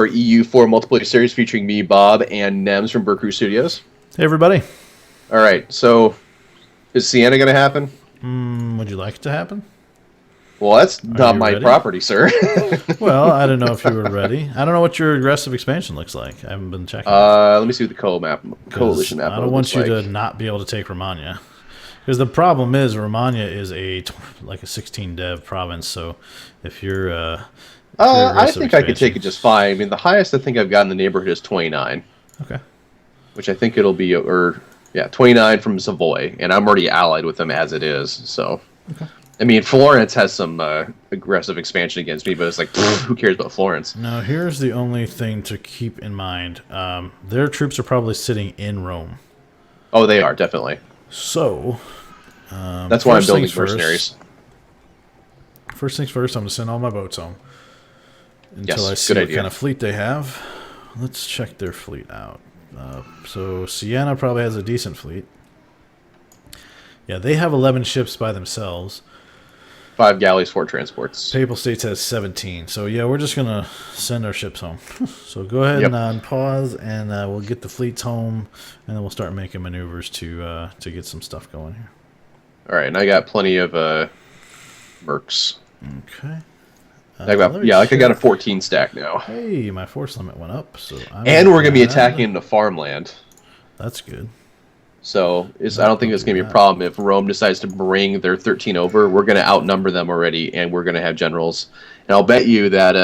Our EU4 Multiplayer series featuring me, Bob, and Nems from BerCrew Studios. Hey, everybody. All right, so is Sienna going to happen? Would you like it to happen? Well, that's not my ready? property, sir. Well, I don't know if you were ready. I don't know what your aggressive expansion looks like. I haven't been checking. Let me see what the coalition map. I don't want you to not be able to take Romagna. Because the problem is Romagna is like a 16 dev province. So if you're I think I could take it just fine. I mean, the highest I think I've got in the neighborhood is 29. Okay. Which I think it'll be, 29 from Savoy, and I'm already allied with them as it is. So, okay. I mean, Florence has some aggressive expansion against me, but it's like, who cares about Florence? Now, here's the only thing to keep in mind. Their troops are probably sitting in Rome. Oh, they are, definitely. So, that's why I'm building mercenaries. First things first, I'm going to send all my boats home. Until yes, I see good what idea. kind of fleet they have. Let's check their fleet out. So Siena probably has a decent fleet. Yeah, they have 11 ships by themselves. 5 galleys, 4 transports. Papal States has 17. So yeah, we're just gonna send our ships home. So go ahead and pause, and we'll get the fleets home, and then we'll start making maneuvers to get some stuff going here. All right, and I got plenty of mercs. Okay. I got a 14 stack now. Hey, my force limit went up, so and we're gonna be attacking the farmland. That's good. So I don't think it's gonna be a problem if Rome decides to bring their 13 over. We're gonna outnumber them already, and we're gonna have generals. And I'll bet you that.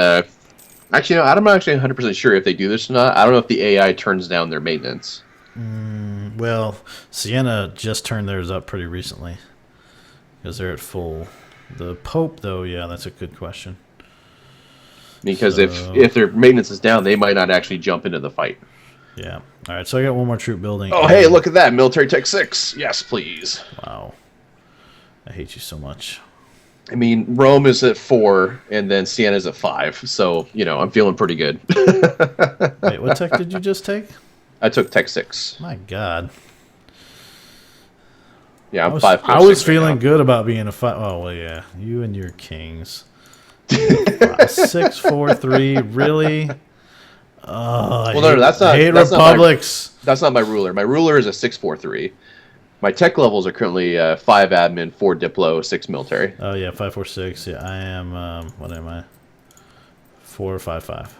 Actually, no, I'm not actually 100% sure if they do this or not. I don't know if the AI turns down their maintenance. Well, Siena just turned theirs up pretty recently because they're at full. The Pope, though, yeah, that's a good question. Because if their maintenance is down, they might not actually jump into the fight. Yeah. All right, so I got one more troop building. Oh, hey, look at that. Military Tech 6. Yes, please. Wow. I hate you so much. I mean, Rome is at 4, and then Siena's at 5. So, I'm feeling pretty good. Wait, what tech did you just take? I took Tech 6. My God. Yeah, I'm 5. I was feeling good about being a 5. Oh, well, yeah. You and your kings. 6, 4, 3, really? No, that's not. I hate republics. That's not my ruler. My ruler is a 643. My tech levels are currently 5 admin, 4 diplo, 6 military. Oh yeah, 5, 4, 6. Yeah, I am. What am I? 4, 5, 5.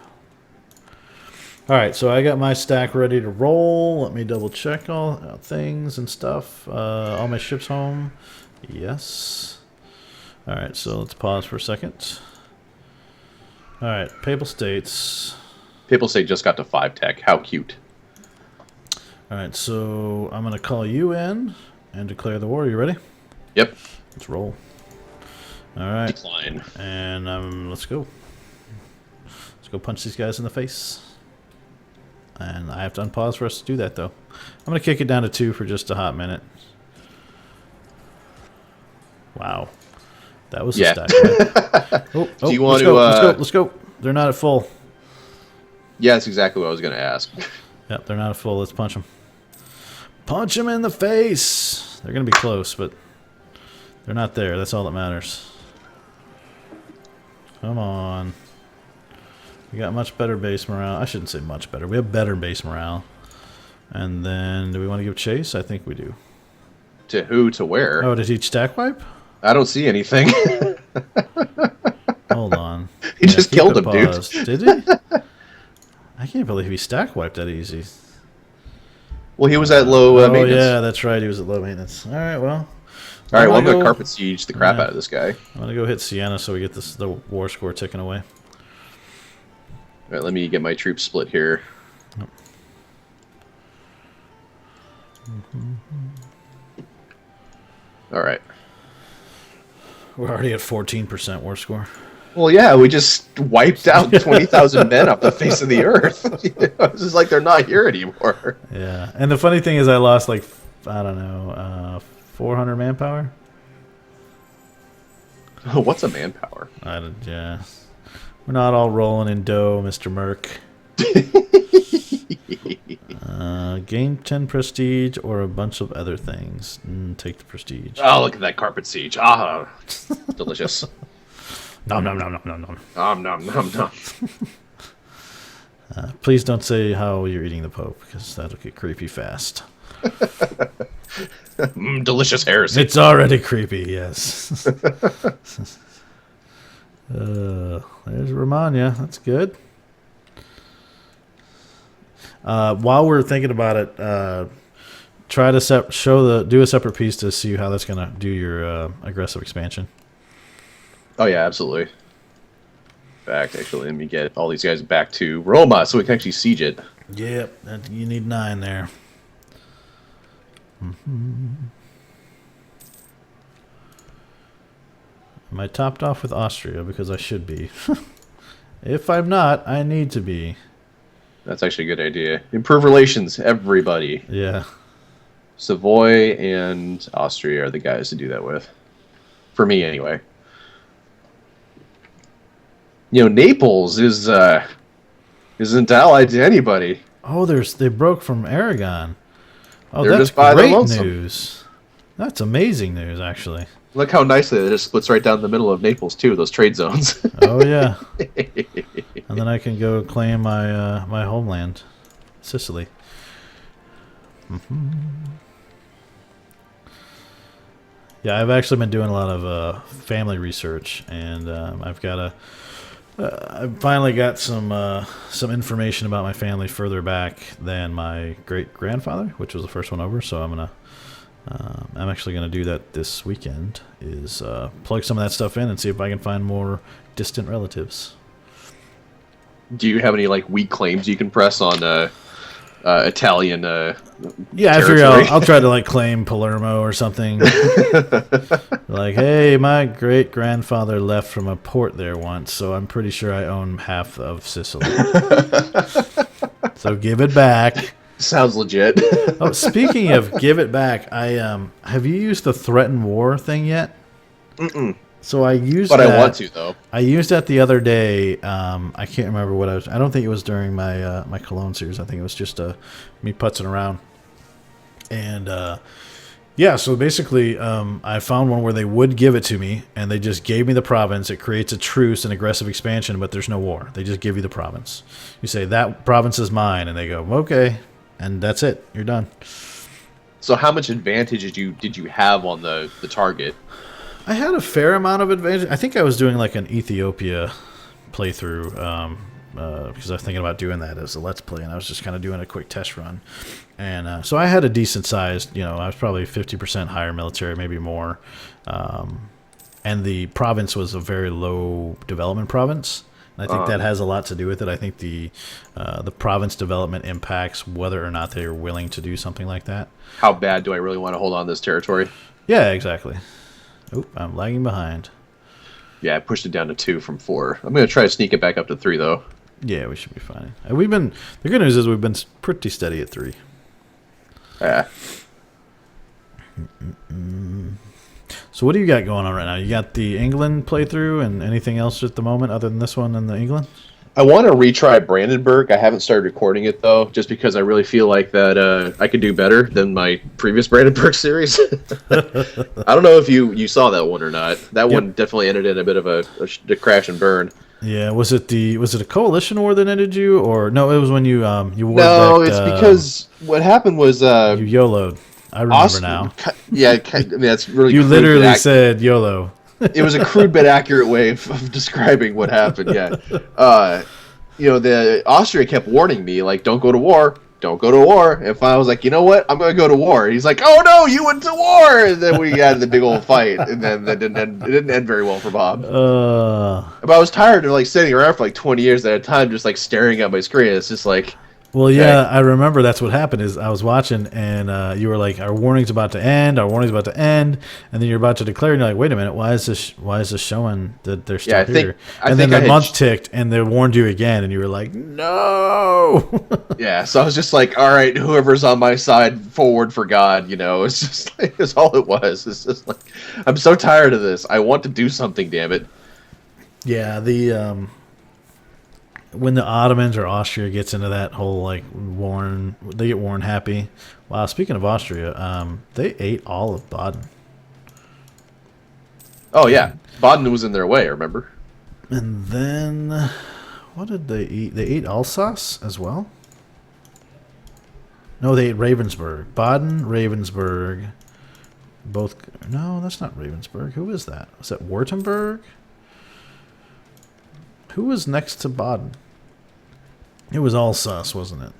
All right, so I got my stack ready to roll. Let me double check all things and stuff. All my ships home. Yes. All right, so let's pause for a second. All right, Papal States. Papal State just got to 5 tech. How cute. All right, so I'm going to call you in and declare the war. You ready? Yep. Let's roll. All right. Decline. And let's go. Let's go punch these guys in the face. And I have to unpause for us to do that, though. I'm going to kick it down to 2 for just a hot minute. Wow. That was a stack. Right? Do you want to... Let's go. They're not at full. Yeah, that's exactly what I was going to ask. Yep, they're not at full. Let's punch them. Punch them in the face! They're going to be close, but they're not there. That's all that matters. Come on. We got much better base morale. I shouldn't say much better. We have better base morale. And then, do we want to give chase? I think we do. To who? To where? Oh, did he stack wipe? I don't see anything. Hold on. He just killed him, paused. dude. Did he? I can't believe he stack wiped that easy. Well, he was at low maintenance. Oh, yeah, that's right. He was at low maintenance. All right, well. All right, well, I'm going to carpet siege the crap out of this guy. I'm going to go hit Siena so we get the war score ticking away. All right, let me get my troops split here. Yep. All right. We're already at 14% war score. Well, yeah, we just wiped out 20,000 men off the face of the earth. It's just like they're not here anymore. Yeah, and the funny thing is I lost, like, I don't know, 400 manpower? What's a manpower? Yeah. We're not all rolling in dough, Mr. Merc. Gain 10 prestige or a bunch of other things. Take the prestige. Oh, look at that carpet siege. Ah, delicious. Nom nom nom nom nom nom. Nom nom nom nom. Please don't say how you're eating the Pope, because that'll get creepy fast. Delicious heresy. It's already creepy, yes. There's Romagna. That's good. While we're thinking about it, try to do a separate piece to see how that's going to do your aggressive expansion. Oh yeah, absolutely. Actually, let me get all these guys back to Roma so we can actually siege it. Yep, you need 9 there. Am I topped off with Austria? Because I should be. If I'm not, I need to be. That's actually a good idea. Improve relations, everybody. Yeah. Savoy and Austria are the guys to do that with. For me, anyway. Naples isn't allied to anybody. Oh, they broke from Aragon. Oh, They're that's just by their great lonesome. news. That's amazing news, actually. Look how nicely it just splits right down the middle of Naples too. Those trade zones. Oh yeah. And then I can go claim my my homeland, Sicily. Yeah, I've actually been doing a lot of family research, and I've finally got some information about my family further back than my great grandfather, which was the first one over. So I'm actually gonna do that this weekend. Is plug some of that stuff in and see if I can find more distant relatives. Do you have any weak claims you can press on Italian? Yeah, I figure I'll try to claim Palermo or something. Hey, my great grandfather left from a port there once, so I'm pretty sure I own half of Sicily. So give it back. Sounds legit. Oh, speaking of give it back, have you used the threaten war thing yet? Mm-mm. So I used but that. I want to though. I used that the other day. I can't remember what I don't think it was during my my Cologne series. I think it was just me putzing around. And yeah, so basically, I found one where they would give it to me, and they just gave me the province. It creates a truce and aggressive expansion, but there's no war. They just give you the province. You say that province is mine, and they go okay, and that's it. You're done. So how much advantage did you have on the target? I had a fair amount of advantage. I think I was doing an Ethiopia playthrough because I was thinking about doing that as a Let's Play, and I was just kind of doing a quick test run. And so I had a decent sized, I was probably 50% higher military, maybe more. And the province was a very low development province. And I think that has a lot to do with it. I think the province development impacts whether or not they are willing to do something like that. How bad do I really want to hold on to this territory? Yeah, exactly. Oop, I'm lagging behind. Yeah, I pushed it down to 2 from 4. I'm going to try to sneak it back up to 3, though. Yeah, we should be fine. The good news is we've been pretty steady at 3. Yeah. So what do you got going on right now? You got the England playthrough and anything else at the moment other than this one and the England? I want to retry Brandenburg. I haven't started recording it, though, just because I really feel like that I could do better than my previous Brandenburg series. I don't know if you saw that one or not. That one definitely ended in a bit of a crash and burn. Yeah, was it a coalition war that ended you, or no? It was when you wore No, that, it's because what happened was you YOLO'd. I remember now. Yeah, I mean, that's really. You literally said YOLO. It was a crude but accurate way of describing what happened. Yeah, the Austria kept warning me don't go to war. Don't go to war. And I was like, you know what? I'm going to go to war. And he's like, oh no, you went to war. And then we had the big old fight. And then it didn't end very well for Bob. But I was tired of sitting around for 20 years at a time, just staring at my screen. It's just well, yeah, I remember that's what happened. Is I was watching, and you were like, "Our warning's about to end. Our warning's about to end," and then you're about to declare, and you're like, "Wait a minute, why is this showing that they're still here?" And then the month ticked, and they warned you again, and you were like, "No." Yeah, so I was just like, "All right, whoever's on my side, forward for God." It's just it's all it was. It's just I'm so tired of this. I want to do something. Damn it. Yeah, when the Ottomans or Austria gets into that whole they get Warren happy. Wow, speaking of Austria, they ate all of Baden. Oh yeah, Baden was in their way. Remember? And then What did they eat? They ate Alsace as well? No, they ate Ravensburg. Baden, Ravensburg. Both. No, that's not Ravensburg. Who is that? Is that Württemberg? Who was next to Baden? It was Alsace, wasn't it?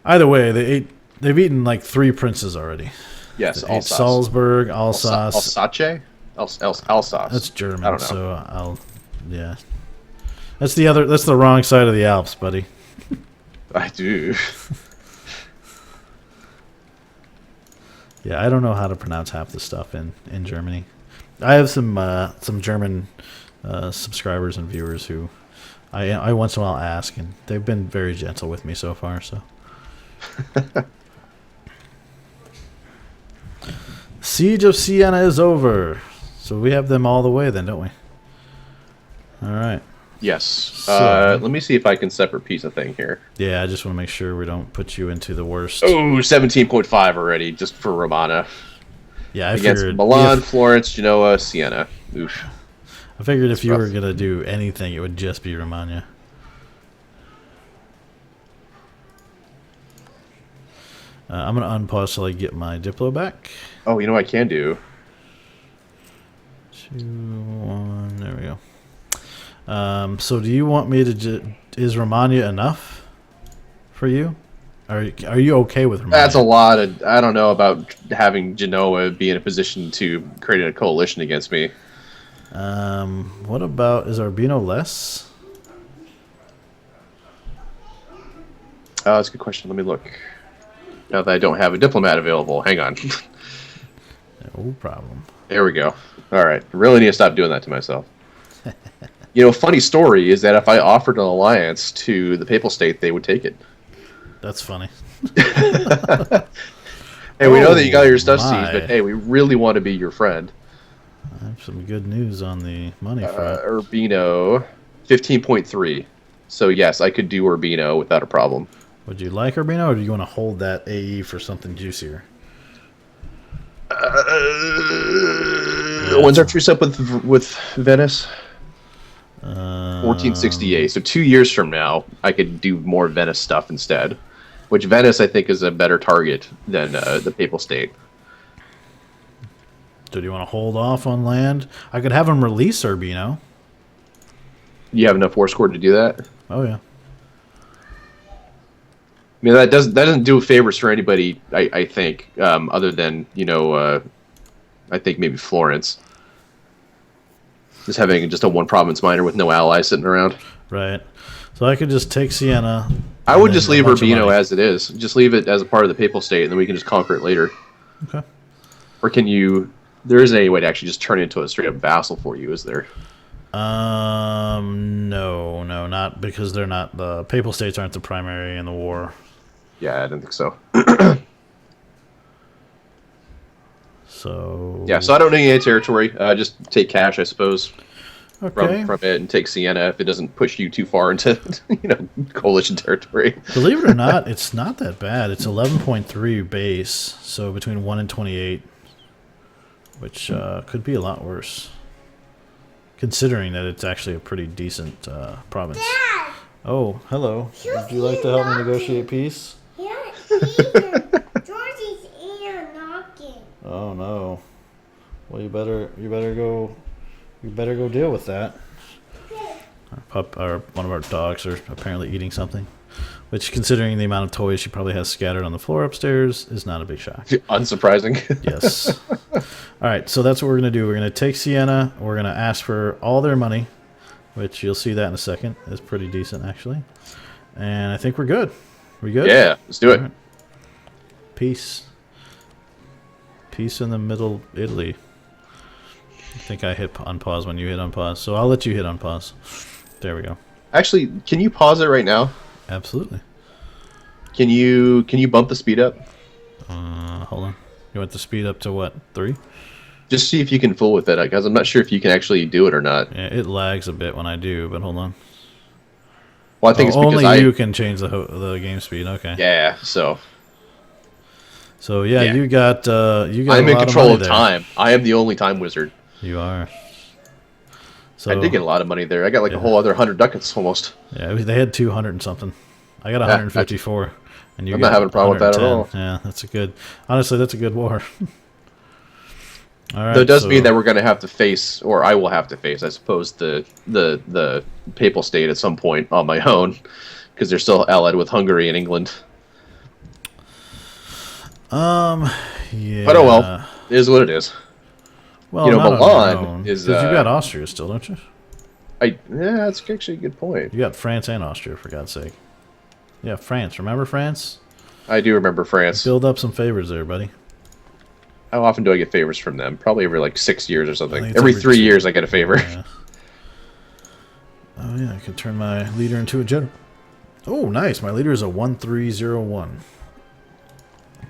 Either way, they've eaten like 3 princes already. Yes, They ate Salzburg, Alsace. Alsace? Alsace. That's German. I don't know. So yeah. That's the wrong side of the Alps, buddy. I do. Yeah, I don't know how to pronounce half the stuff in Germany. I have some German subscribers and viewers who I once in a while ask, and they've been very gentle with me so far. So, Siege of Siena is over. So we have them all the way then, don't we? All right. Yes. So- Let me see if I can separate piece a thing here. Yeah, I just want to make sure we don't put you into the worst. Oh, 17.5 already, just for Romana. Yeah, I Against figured Milan, Florence, Genoa, Siena. Oof. I figured if you rough. were gonna do anything, it would just be Romagna. I'm gonna unpause till I get my Diplo back. Oh, you know what I can do? 2, 1, there we go. So do you want me to? Is Romagna enough for you? Are you okay with Romagna? That's a lot of. I don't know about having Genoa be in a position to create a coalition against me. What about, is Urbino less? That's a good question. Let me look. Now that I don't have a diplomat available, hang on. No problem. There we go. All right, I really need to stop doing that to myself. You know, funny story is that if I offered an alliance to the Papal State, they would take it. That's funny. Hey, we know that you got your stuff my. seized, but hey, we really want to be your friend. I have some good news on the money front. Urbino, 15.3. So yes, I could do Urbino without a problem. Would you like Urbino, or do you want to hold that AE for something juicier? When's our truce up with Venice? 1468. So 2 years from now, I could do more Venice stuff instead. Which Venice, I think, is a better target than the Papal State. So do you want to hold off on land? I could have him release Urbino. You have enough war score to do that? Oh yeah. I mean, that doesn't do favors for anybody, I think, other than, I think maybe Florence. Just having just a one province minor with no allies sitting around. Right. So I could just take Siena. I would just leave Urbino as it is. Just leave it as a part of the Papal State, and then we can just conquer it later. Okay. Or can you... There isn't any way to actually just turn it into a straight-up vassal for you, is there? No, not because they're not... The Papal States aren't the primary in the war. Yeah, I didn't think so. So... Yeah, so I don't need any territory. Just take cash, I suppose, Okay. from it, and take Siena if it doesn't push you too far into, coalition territory. Believe it or not, it's not that bad. It's 11.3 base, so between 1 and 28, which could be a lot worse, considering that it's actually a pretty decent province. Dad! Oh, hello. Would you like to help me negotiate peace? Yeah, Ethan. Georgie's ear knocking. Oh no. Well, you better go deal with that. Or one of our dogs are apparently eating something, which, considering the amount of toys she probably has scattered on the floor upstairs, is not a big shock. Unsurprising. Yes. All right, so that's what we're going to do. We're going to take Siena. We're going to ask for all their money, which you'll see that in a second. It's pretty decent, actually. And I think we're good. We good? Yeah, let's do it. All right. Peace. Peace in the middle Italy. I think I hit unpause when you hit unpause, so I'll let you hit unpause. There we go. Actually, can you pause it right now? Absolutely. Can you bump the speed up? Hold on. You want the speed up to what? 3? Just see if you can fool with it, because I'm not sure if you can actually do it or not. Yeah, it lags a bit when I do, but hold on. Well, I think it's because only you can change the game speed. Okay. Yeah, so So yeah, Yeah. you got I'm a in lot control money of there. time. I am the only time wizard. You are. So I did get a lot of money there. I got like a whole other 100 ducats almost. Yeah, they had 200 and something. I got 154, and you I'm got not having a problem with that at 110. all. Yeah, that's a good. Honestly, that's a good war. All right. Though it does mean that we're going to have to face, or I will have to face, I suppose, the Papal State at some point on my own, because they're still allied with Hungary and England. Yeah. But oh well, it is what it is. Well, You know, not on your Milan own, is, 'cause you got Austria still, don't you? Yeah, that's actually a good point. You got France and Austria, for God's sake. Yeah, France. Remember France? I do remember France. Build up some favors there, buddy. How often do I get favors from them? Probably every like 6 years or I something. think it's Every every 3 2. years I get a favor. Yeah. Oh yeah, I can turn my leader into a general. Oh, nice. My leader is a 1301.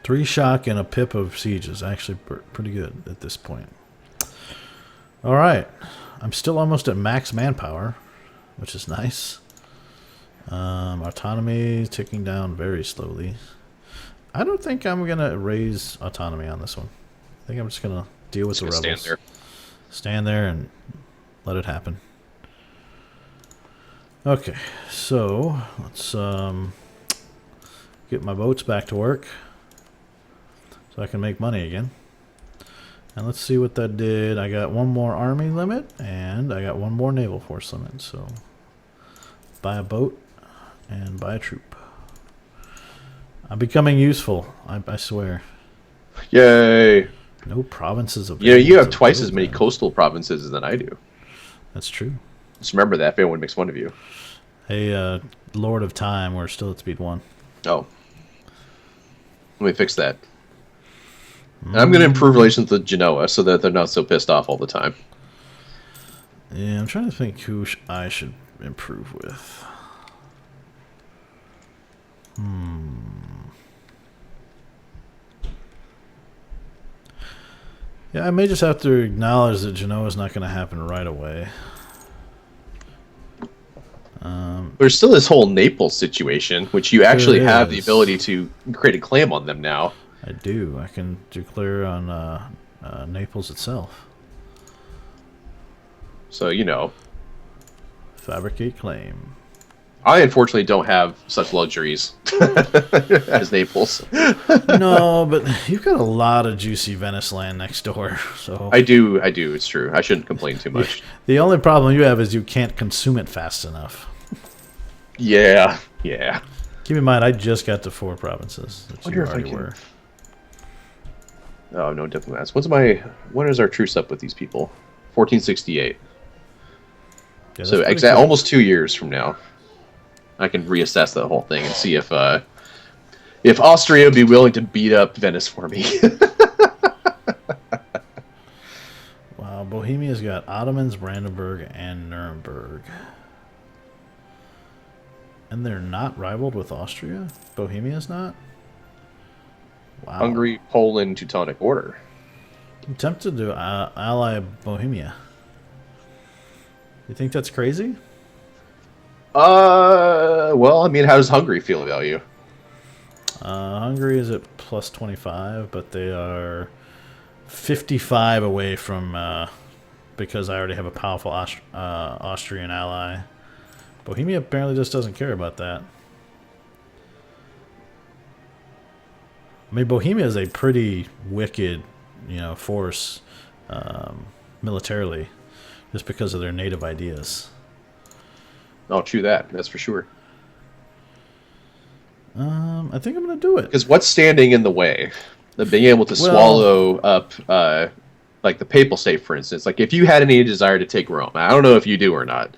3 shock and a pip of siege is actually pretty good at this point. All right. I'm still almost at max manpower, which is nice. Autonomy ticking down very slowly. I don't think I'm going to raise autonomy on this one. I think I'm just going to deal with the rebels. Stand there and let it happen. Okay, so let's get my boats back to work so I can make money again. And let's see what that did. I got 1 more army limit, and I got 1 more naval force limit. So buy a boat and buy a troop. I'm becoming useful, I swear. Yay! No provinces of. You know, you have twice as many coastal provinces than I do. That's true. Just remember that if anyone makes fun of you. Hey, Lord of Time, we're still at speed 1. Oh. Let me fix that. And I'm going to improve relations with Genoa so that they're not so pissed off all the time. Yeah, I'm trying to think who I should improve with. Yeah, I may just have to acknowledge that Genoa's not going to happen right away. There's still this whole Naples situation, which you actually have the is. ability to create a claim on them now. I do. I can declare on Naples itself. So, you know. Fabricate claim. I unfortunately don't have such luxuries as Naples. No, but you've got a lot of juicy Venice land next door. So I do. It's true. I shouldn't complain too much. The only problem you have is you can't consume it fast enough. Yeah. Keep in mind, I just got to 4 provinces. That you already were. Oh, no diplomats. When is our truce up with these people? 1468. Yeah, So almost 2 years from now, I can reassess the whole thing and see if Austria would be willing to beat up Venice for me. Wow, Bohemia's got Ottomans, Brandenburg, and Nuremberg. And they're not rivaled with Austria? Bohemia's not? Wow. Hungary, Poland, Teutonic Order. I'm tempted to ally Bohemia. You think that's crazy? Well, I mean, how does Hungary feel about you? Hungary is at plus 25, but they are 55 away from, because I already have a powerful Austrian ally. Bohemia apparently just doesn't care about that. I mean, Bohemia is a pretty wicked, force militarily, just because of their native ideas. Oh, true that. That's for sure. I think I'm going to do it. Because what's standing in the way of being able to swallow up, like the Papal State, for instance? Like, if you had any desire to take Rome, I don't know if you do or not.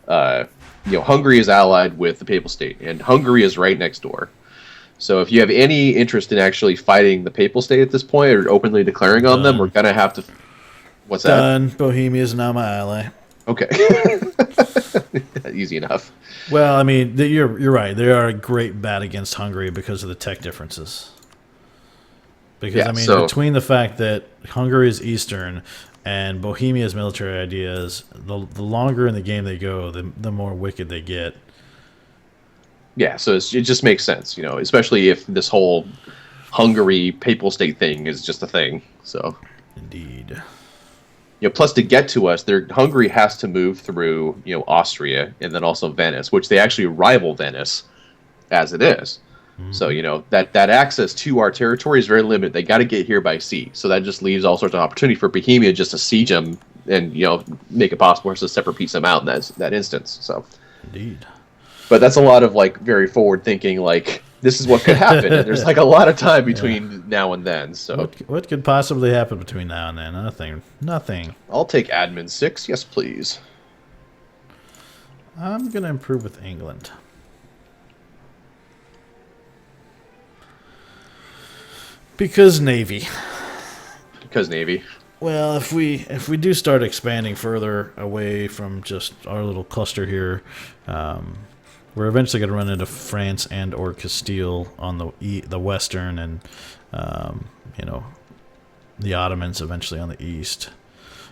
Hungary is allied with the Papal State, and Hungary is right next door. So if you have any interest in actually fighting the Papal State at this point, or openly declaring on them, we're going to have to... What's that? Done. Bohemia is now my ally. Okay. Easy enough. Well, I mean, you're right. They are a great bat against Hungary because of the tech differences. Because, between the fact that Hungary is Eastern and Bohemia's military ideas, the longer in the game they go, the more wicked they get. Yeah, so it just makes sense, especially if this whole Hungary Papal State thing is just a thing. So, Indeed. plus to get to us, Hungary has to move through, Austria and then also Venice, which they actually rival Venice as it is. So, that access to our territory is very limited. They got to get here by sea. So that just leaves all sorts of opportunity for Bohemia just to siege them and, make it possible to separate piece them out in that instance. So, Indeed. But that's a lot of, very forward thinking, this is what could happen. And there's, a lot of time between now and then. So What could possibly happen between now and then? Nothing. I'll take admin 6. Yes, please. I'm going to improve with England. Because Navy. Because Navy. Well, if we do start expanding further away from just our little cluster here, we're eventually going to run into France and or Castile on the western, and the Ottomans eventually on the east.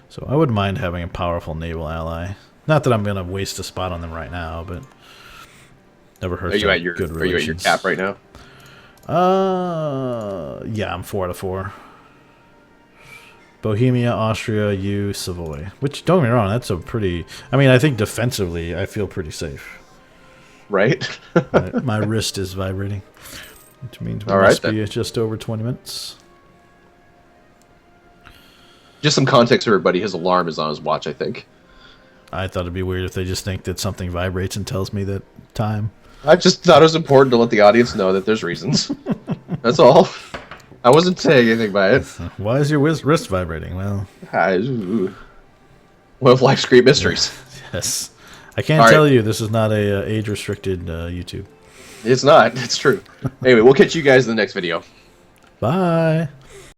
So I wouldn't mind having a powerful naval ally. Not that I'm going to waste a spot on them right now, but never hurts. Are you at your cap right now? Yeah, I'm 4 out of 4. Bohemia, Austria, Savoy. Which, don't get me wrong, that's a pretty... I think defensively, I feel pretty safe. Right? my wrist is vibrating. Which means we All must right, be at just over 20 minutes. Just some context for everybody. His alarm is on his watch, I think. I thought it'd be weird if they just think that something vibrates and tells me that time. I just thought it was important to let the audience know that there's reasons. That's all. I wasn't saying anything by it. Why is your wrist vibrating? Well, one of life's great mysteries. Yes. I can't tell you this is not a age-restricted YouTube. It's not. It's true. Anyway, we'll catch you guys in the next video. Bye.